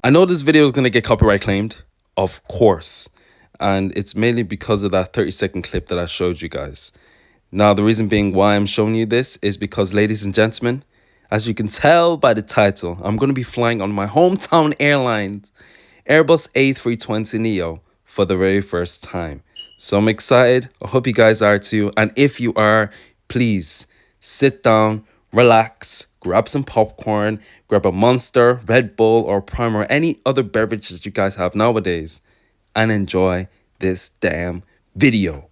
I know this video is going to get copyright claimed, of course, and it's mainly because of that 30-second clip that I showed you guys. Now, the reason being why I'm showing you this is because, ladies and gentlemen, as you can tell by the title, I'm going to be flying on my hometown airline, Airbus A320neo, for the very first time. So I'm excited. I hope you guys are too. And if you are, please sit down, relax, grab some popcorn, grab a Monster, Red Bull, or Prime, or any other beverage that you guys have nowadays, and enjoy this damn video.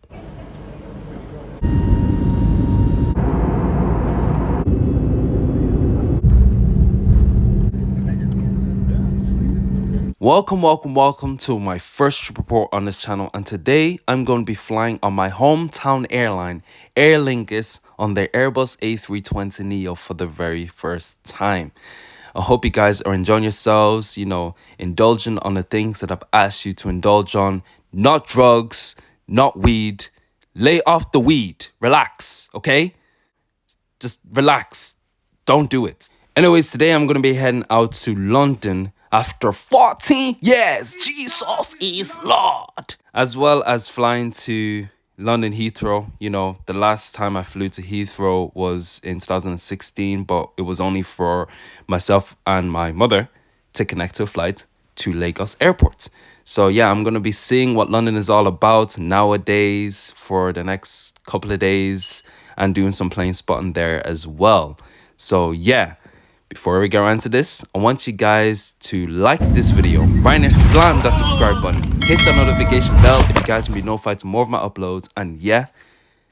Welcome to my first trip report on this channel, and today I'm going to be flying on my hometown airline, Aer Lingus, on the Airbus A320neo for the very first time. I hope you guys are enjoying yourselves, indulging on the things that I've asked you to indulge on. Not drugs, not weed. Lay off the weed. Relax, okay? Just relax. Don't do it. Anyways, today I'm going to be heading out to London after 14 years. Jesus is Lord. As well as flying to London Heathrow. The last time I flew to Heathrow was in 2016, but it was only for myself and my mother to connect to a flight to Lagos Airport. So yeah, I'm going to be seeing what London is all about nowadays for the next couple of days and doing some plane spotting there as well. So yeah, before we get around to this, I want you guys to like this video, right now slam that subscribe button, hit that notification bell if you guys will be notified to more of my uploads, and yeah,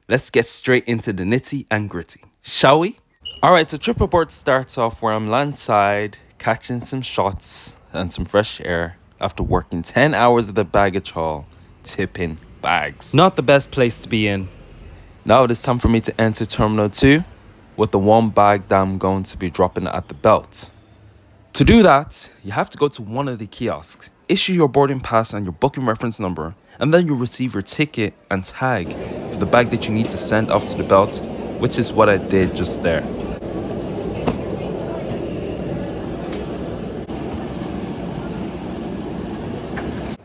let's get straight into the nitty and gritty, shall we? Alright, so trip report starts off where I'm landside, catching some shots and some fresh air after working 10 hours at the baggage hall, tipping bags. Not the best place to be in. Now it is time for me to enter Terminal 2 with the one bag that I'm going to be dropping at the belt. To do that, you have to go to one of the kiosks, issue your boarding pass and your booking reference number, and then you'll receive your ticket and tag for the bag that you need to send off to the belt, which is what I did just there.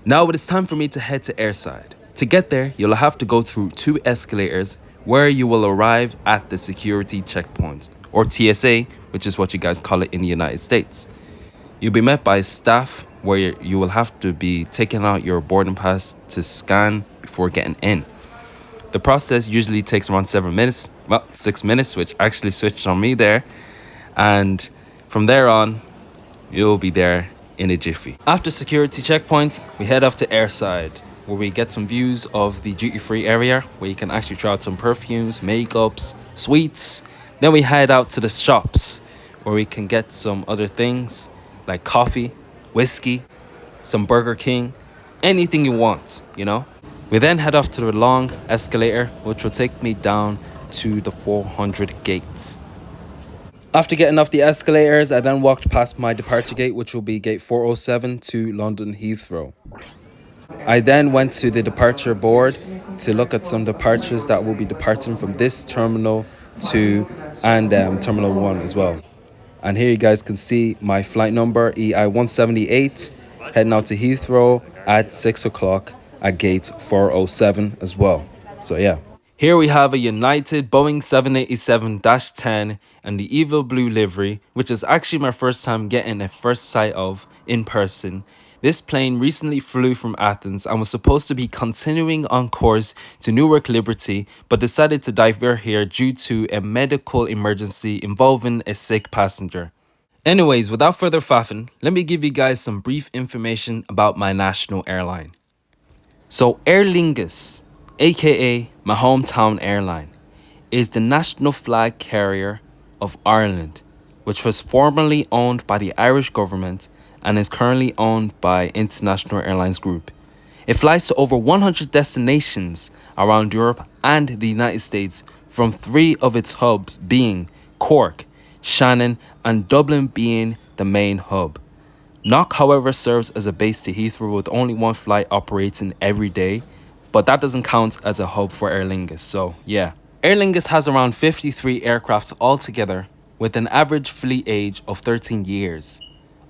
Now it is time for me to head to airside. To get there, you'll have to go through 2 escalators where you will arrive at the security checkpoint, or TSA, which is what you guys call it in the United States. You'll be met by staff where you will have to be taking out your boarding pass to scan before getting in. The process usually takes around 7 minutes, well, 6 minutes, which actually switched on me there. And from there on, you'll be there in a jiffy. After security checkpoints, we head off to airside, where we get some views of the duty-free area, where you can actually try out some perfumes, makeups, sweets. Then we head out to the shops, where we can get some other things like coffee, whiskey, some Burger King, anything you want, We then head off to the long escalator, which will take me down to the 400 gates. After getting off the escalators, I then walked past my departure gate, which will be gate 407 to London Heathrow. I then went to the departure board to look at some departures that will be departing from this terminal 2 and terminal 1 as well. And here you guys can see my flight number, EI-178, heading out to Heathrow at 6 o'clock at gate 407 as well. So yeah. Here we have a United Boeing 787-10 and the evil blue livery, which is actually my first time getting a first sight of in person. This plane recently flew from Athens and was supposed to be continuing on course to Newark Liberty, but decided to divert here due to a medical emergency involving a sick passenger. Anyways, without further faffing, let me give you guys some brief information about my national airline. So Aer Lingus, aka my hometown airline, is the national flag carrier of Ireland, which was formerly owned by the Irish government and is currently owned by International Airlines Group. It flies to over 100 destinations around Europe and the United States, from 3 of its hubs being Cork, Shannon, and Dublin being the main hub. Knock, however, serves as a base to Heathrow with only 1 flight operating every day, but that doesn't count as a hub for Aer Lingus, so yeah. Aer Lingus has around 53 aircraft altogether, with an average fleet age of 13 years.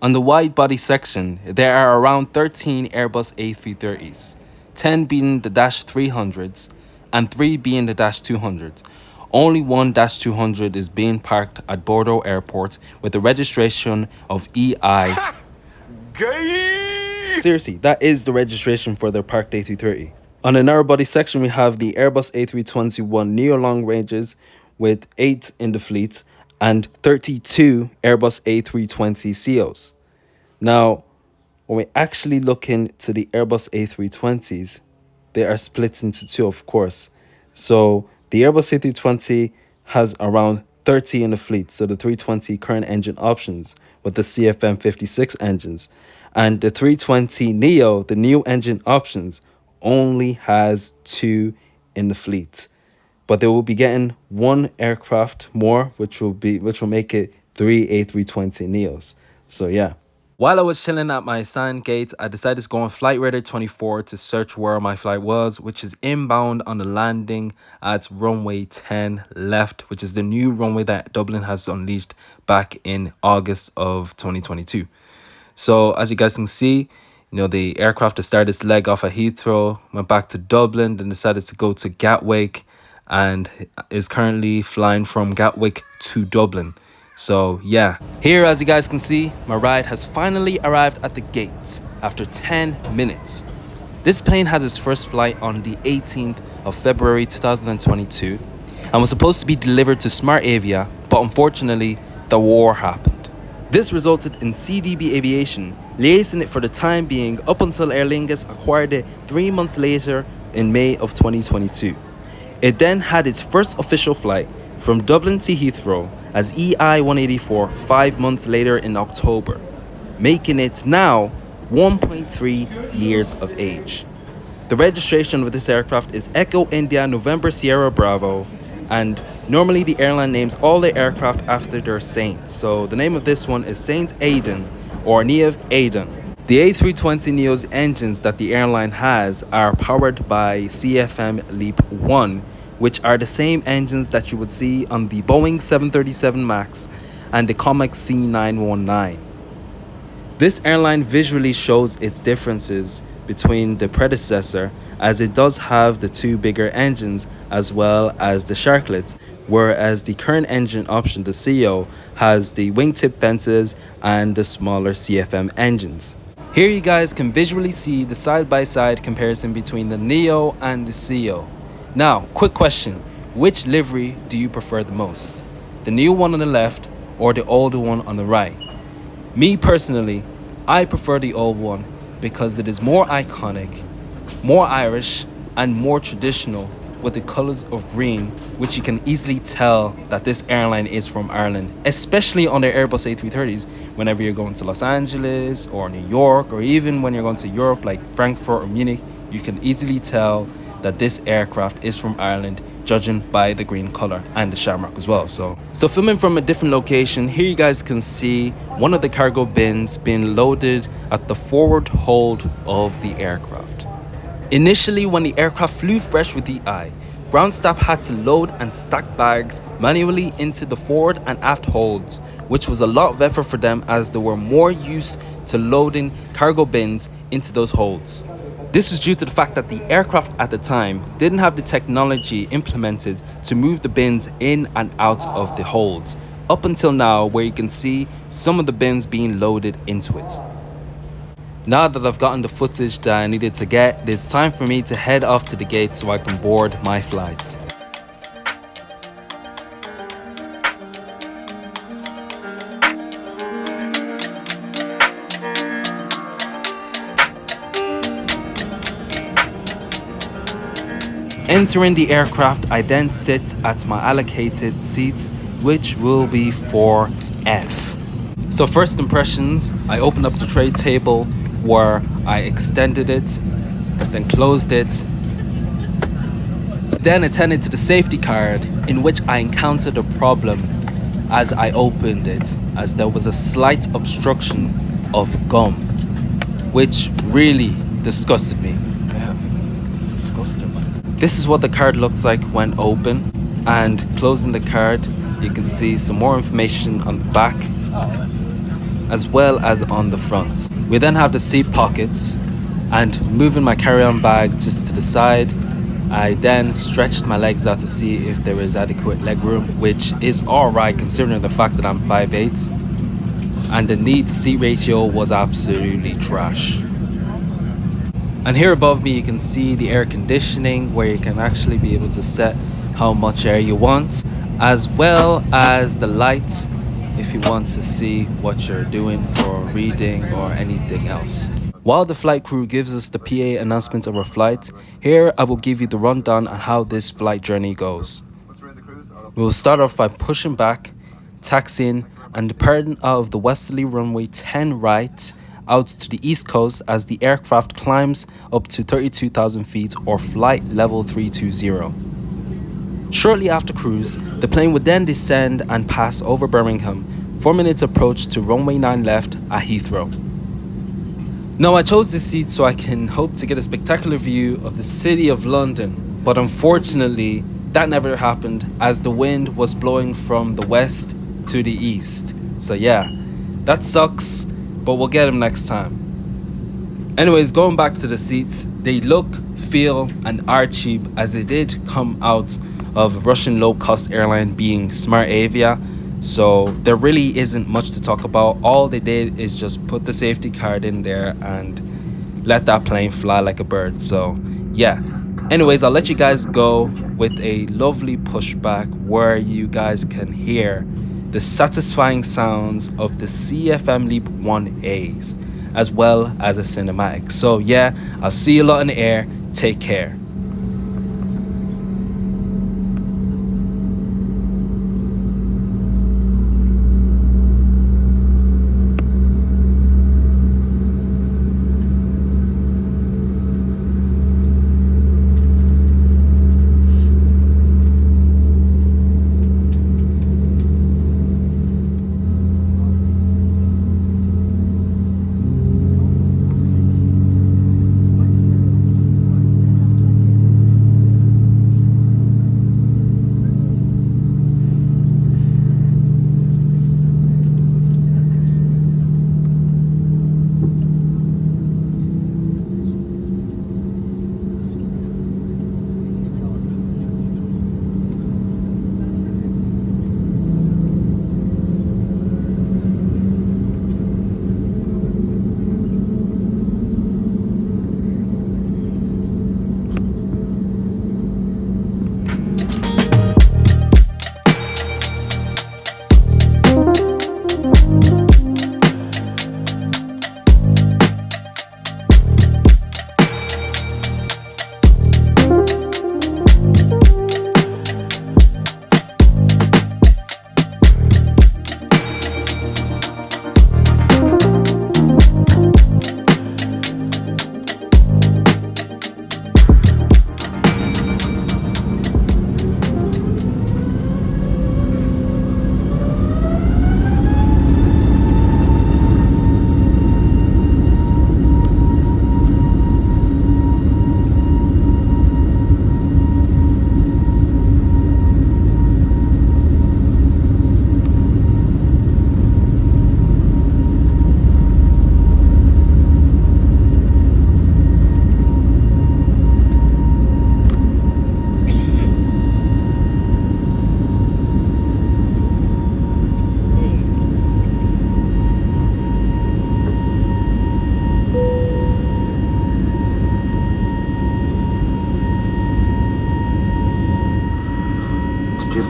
On the wide body section, there are around 13 Airbus A330s, 10 being the Dash 300s and 3 being the Dash 200s. Only one Dash 200 is being parked at Bordeaux Airport with the registration of EI. Seriously, that is the registration for their parked A330. On the narrow body section, we have the Airbus A321neo long ranges with 8 in the fleet and 32 Airbus A320ceos. Now, when we actually look into the Airbus A320s, they are split into two, of course. So the Airbus A320 has around 30 in the fleet, so the 320 current engine options with the CFM 56 engines. And the 320neo, the new engine options, only has 2 in the fleet. But they will be getting 1 aircraft more, which will make it 3 A320neos. So yeah. While I was chilling at my assigned gate, I decided to go on Flight Radar 24 to search where my flight was, which is inbound on the landing at runway 10 left, which is the new runway that Dublin has unleashed back in August of 2022. So as you guys can see, the aircraft has started its leg off at Heathrow, went back to Dublin, then decided to go to Gatwick and is currently flying from Gatwick to Dublin. So yeah, here as you guys can see, my ride has finally arrived at the gate after 10 minutes. This plane had its first flight on the 18th of February 2022 and was supposed to be delivered to Smart Avia, but unfortunately the war happened. This resulted in CDB Aviation liaising it for the time being up until Aer Lingus acquired it 3 months later in May of 2022. It then had its first official flight from Dublin to Heathrow as EI-184 5 months later in October, making it now 1.3 years of age. The registration of this aircraft is Echo India November Sierra Bravo, and normally the airline names all the aircraft after their saints. So the name of this one is Saint Aidan or Neve Aidan. The A320neo's engines that the airline has are powered by CFM LEAP 1, which are the same engines that you would see on the Boeing 737 MAX and the Comac C919. This airline visually shows its differences between the predecessor, as it does have the 2 bigger engines as well as the sharklets, whereas the current engine option, the CEO, has the wingtip fences and the smaller CFM engines. Here you guys can visually see the side-by-side comparison between the Neo and the CEO. Now, quick question, which livery do you prefer the most? The new one on the left or the older one on the right? Me personally, I prefer the old one because it is more iconic, more Irish, and more traditional with the colors of green, which you can easily tell that this airline is from Ireland, especially on their Airbus A330s whenever you're going to Los Angeles or New York, or even when you're going to Europe like Frankfurt or Munich, you can easily tell that this aircraft is from Ireland, judging by the green color and the shamrock as well. So filming from a different location, here you guys can see one of the cargo bins being loaded at the forward hold of the aircraft. Initially, when the aircraft flew fresh with EI, ground staff had to load and stack bags manually into the forward and aft holds, which was a lot of effort for them as they were more used to loading cargo bins into those holds. This was due to the fact that the aircraft at the time didn't have the technology implemented to move the bins in and out of the holds, up until now where you can see some of the bins being loaded into it. Now that I've gotten the footage that I needed to get, it's time for me to head off to the gate so I can board my flight. Entering the aircraft, I then sit at my allocated seat, which will be 4F. So first impressions, I opened up the tray table where I extended it, then closed it, then attended to the safety card, in which I encountered a problem as I opened it, as there was a slight obstruction of gum, which really disgusted me. Damn, it's disgusting, man. This is what the card looks like when open, and closing the card, you can see some more information on the back. as well as on the front. We then have the seat pockets, and moving my carry-on bag just to the side, I then stretched my legs out to see if there is adequate leg room, which is alright considering the fact that I'm 5'8", and the knee to seat ratio was absolutely trash. And here above me you can see the air conditioning, where you can actually be able to set how much air you want, as well as the lights if you want to see what you're doing for reading or anything else. While the flight crew gives us the PA announcement of our flight, here I will give you the rundown on how this flight journey goes. We will start off by pushing back, taxiing and departing out of the westerly runway 10 right out to the east coast as the aircraft climbs up to 32,000 feet or flight level 320. Shortly after cruise, the plane would then descend and pass over Birmingham, forming its approach to runway 9 left at Heathrow. Now I chose this seat so I can hope to get a spectacular view of the city of London, but unfortunately that never happened as the wind was blowing from the west to the east. So yeah, that sucks, but we'll get him next time. Anyways, going back to the seats, they look, feel and are cheap as they did come out of Russian low-cost airline being Smart Avia. So there really isn't much to talk about. All they did is just put the safety card in there and let that plane fly like a bird. So yeah, anyways, I'll let you guys go with a lovely pushback where you guys can hear the satisfying sounds of the CFM LEAP 1As as well as a cinematic. So yeah, I'll see you a lot in the air. Take care.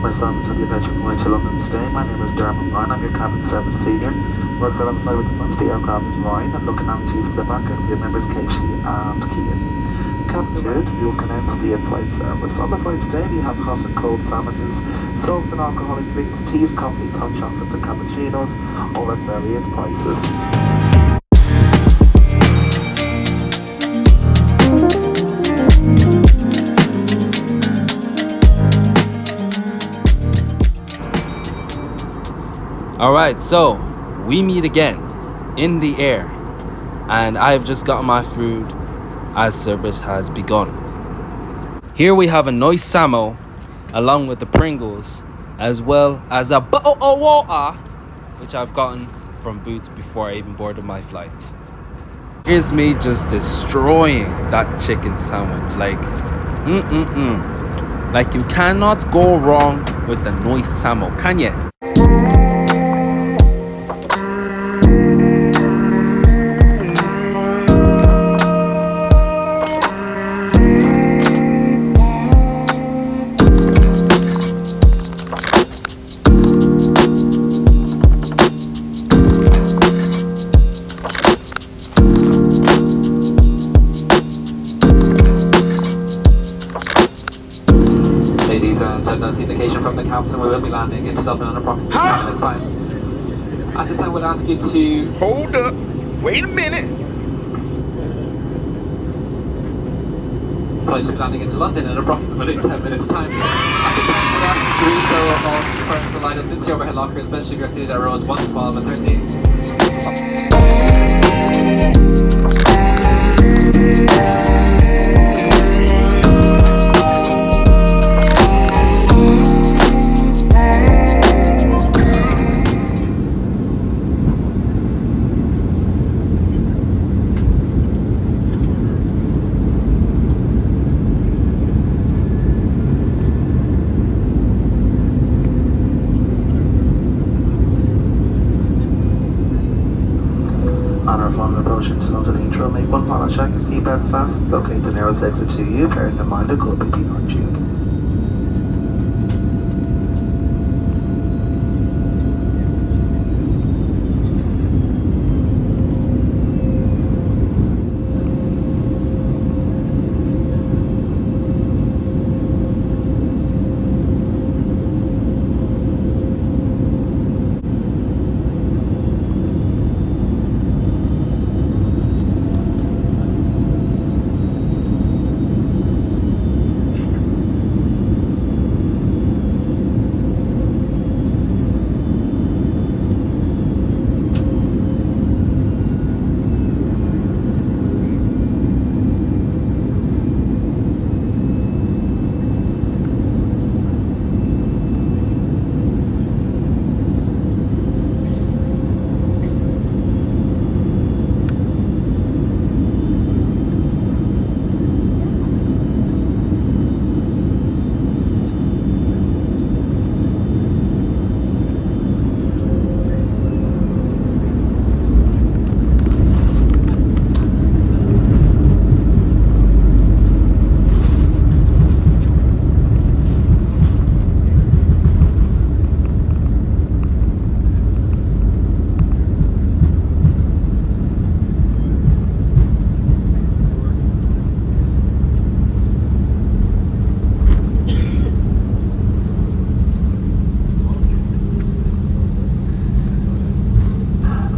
myself to the adventure flight to London today. My name is Dermot Ryan. I'm your cabin service senior. Work alongside with the front of the aircraft is Ryan, and looking out to you from the back are your members Casey and Kean. Cabin crew, we will commence the in-flight service. On the flight today we have hot and cold sandwiches, soft and alcoholic drinks, teas, coffees, hot chocolates and cappuccinos, all at various prices. Alright, so we meet again in the air, and I've just gotten my food as service has begun. Here we have a nice Samo along with the Pringles, as well as a bottle of water, which I've gotten from Boots before I even boarded my flight. Here's me just destroying that chicken sandwich. Like, like you cannot go wrong with the noise samo, can ya? Ladies and gentlemen, indication from the captain, we will be landing into Dublin in approximately 10 minutes time. At this time, we'll ask you to... Hold up. Wait a minute. Flight will be landing into London in approximately 10 minutes time. At this time, we'll ask you to do so all personal items into your overhead lockers, especially if you're seated at rows 1, 12 and 13. On our final approach into London Heathrow, make one final check, your seatbelts fastened, locate the nearest exit to you, bearing in mind it could be behind you.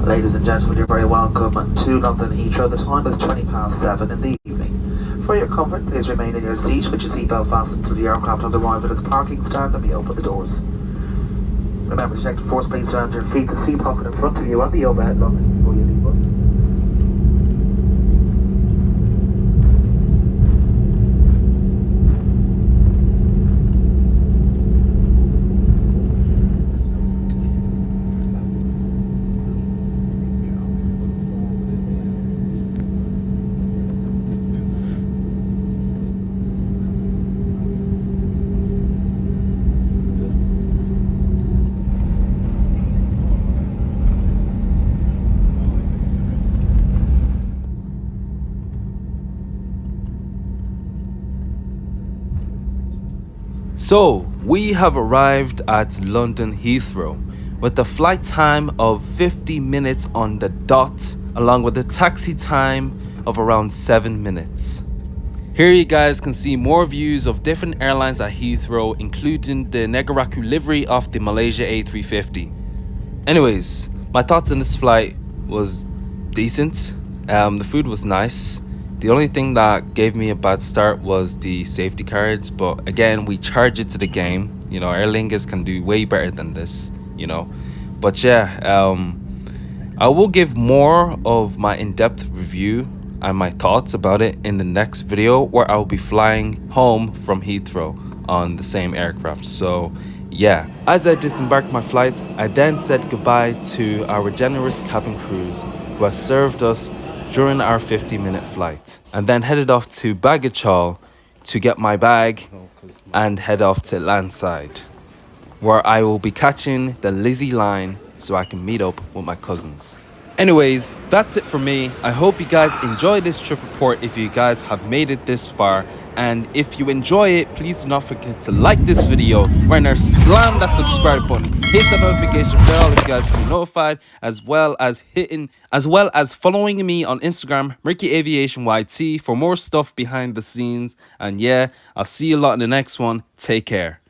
Ladies and gentlemen, you're very welcome to London Heathrow. The time is 7:20 in the evening. For your comfort, please remain in your seat with your seatbelt fastened to the aircraft has arrived at its parking stand and we open the doors. Remember to check the force plates around your feet, the seat pocket in front of you and the overhead lockers before you leave us. So, we have arrived at London Heathrow with a flight time of 50 minutes on the dot, along with a taxi time of around 7 minutes. Here you guys can see more views of different airlines at Heathrow, including the Negaraku livery of the Malaysia A350. Anyways, my thoughts on this flight was decent. The food was nice. The only thing that gave me a bad start was the safety cards, but again, we charge it to the game. You know, Aer Lingus can do way better than this, you know. But yeah, I will give more of my in-depth review and my thoughts about it in the next video, where I'll be flying home from Heathrow on the same aircraft. So Yeah, as I disembarked my flight, I then said goodbye to our generous cabin crews who has served us during our 50-minute flight, and then headed off to baggage hall to get my bag and head off to landside, where I will be catching the Lizzie line so I can meet up with my cousins. Anyways, that's it for me. I hope you guys enjoyed this trip report if you guys have made it this far. And if you enjoy it, please do not forget to like this video. Right now, slam that subscribe button. Hit the notification bell if you guys will be notified, as well as following me on Instagram, Ricky Aviation YT, for more stuff behind the scenes. And yeah, I'll see you a lot in the next one. Take care.